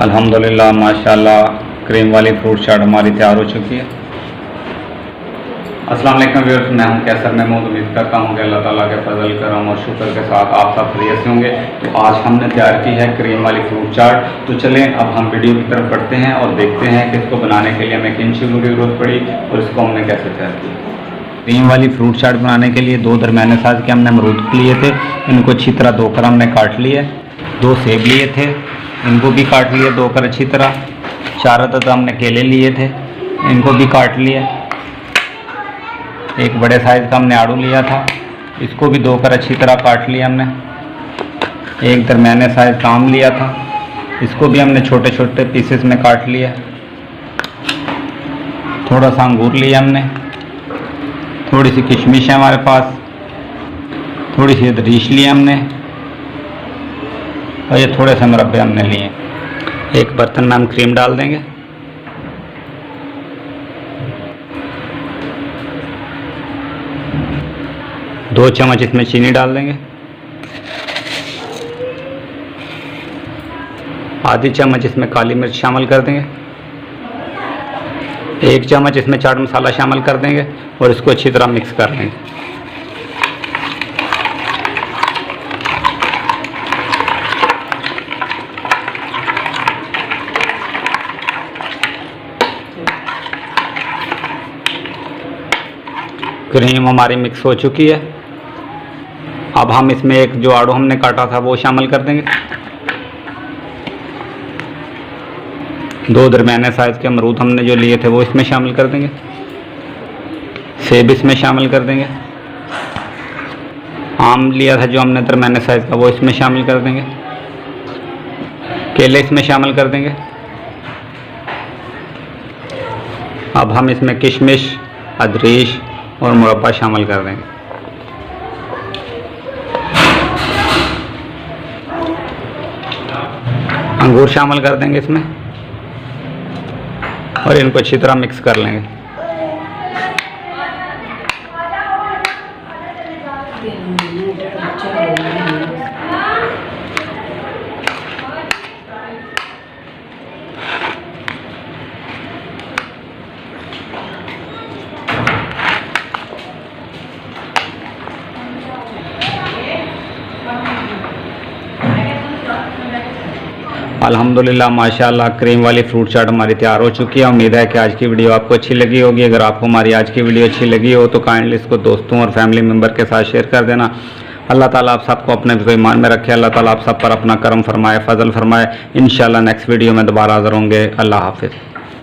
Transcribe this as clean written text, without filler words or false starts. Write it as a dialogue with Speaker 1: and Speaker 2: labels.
Speaker 1: अल्हम्दुलिल्लाह माशाल्लाह क्रीम वाली फ्रूट चाट हमारी तैयार हो चुकी है। अस्सलाम वालेकुम व्यूअर्स, मैं हूं कैसर महमूद। उम्मीद करता हूं कि अल्लाह ताला के फजल करम और शुक्र के साथ आप सब खैरियत से होंगे। तो आज हमने तैयार की है क्रीम वाली फ्रूट चाट। तो चलें अब हम वीडियो की तरफ बढ़ते हैं और देखते हैं कि इसको बनाने के लिए हमें किन चीज़ों की ज़रूरत पड़ी और इसको हमने कैसे तैयार किया। क्रीम वाली फ्रूट चाट बनाने के लिए 2 दरमियाने साइज़ के हमने अमरूद लिए थे, इनको अच्छी तरह धोकर हमने काट लिए। 2 सेब लिए थे, इनको भी काट लिए धोकर अच्छी तरह। 4 अदद हमने केले लिए थे, इनको भी काट लिए। एक बड़े साइज़ का हमने आड़ू लिया था, इसको भी धोकर अच्छी तरह काट लिया हमने। एक दरमियाने साइज़ का आम लिया था, इसको भी हमने छोटे छोटे पीसेस में काट लिया। थोड़ा सा अंगूर लिया हमने, थोड़ी सी किशमिश है हमारे पास, थोड़ी सी दरीश ली हमने और ये थोड़े से मुरब्बे हमने लिए। एक बर्तन में हम क्रीम डाल देंगे। दो चम्मच इसमें चीनी डाल देंगे। आधी चम्मच इसमें काली मिर्च शामिल कर देंगे। 1 चम्मच इसमें चाट मसाला शामिल कर देंगे और इसको अच्छी तरह मिक्स कर लेंगे। क्रीम हमारी मिक्स हो चुकी है। अब हम इसमें एक जो आड़ू हमने काटा था वो शामिल कर देंगे। 2 दरमियाने साइज़ के अमरूद हमने जो लिए थे वो इसमें शामिल कर देंगे। सेब इसमें शामिल कर देंगे। आम लिया था जो हमने दरमियाने साइज़ का वो इसमें शामिल कर देंगे। केले इसमें शामिल कर देंगे। अब हम इसमें किशमिश, अदरीश और मुरब्बा शामिल कर देंगे। अंगूर शामिल कर देंगे इसमें और इनको अच्छी तरह मिक्स कर लेंगे। अल्हम्दुलिल्लाह माशाल्लाह क्रीम वाली फ्रूट चाट हमारी तैयार हो चुकी है। उम्मीद है कि आज की वीडियो आपको अच्छी लगी होगी। अगर आपको हमारी आज की वीडियो अच्छी लगी हो तो काइंडली इसको दोस्तों और फैमिली मेम्बर के साथ शेयर कर देना। अल्लाह ताला आप सबको अपने ईमान में रखे। अल्लाह ताला आप सब पर अपना करम फरमाए, फजल फरमाए। इंशाल्लाह नेक्स्ट वीडियो में दोबारा हाज़िर होंगे। अल्लाह हाफिज़।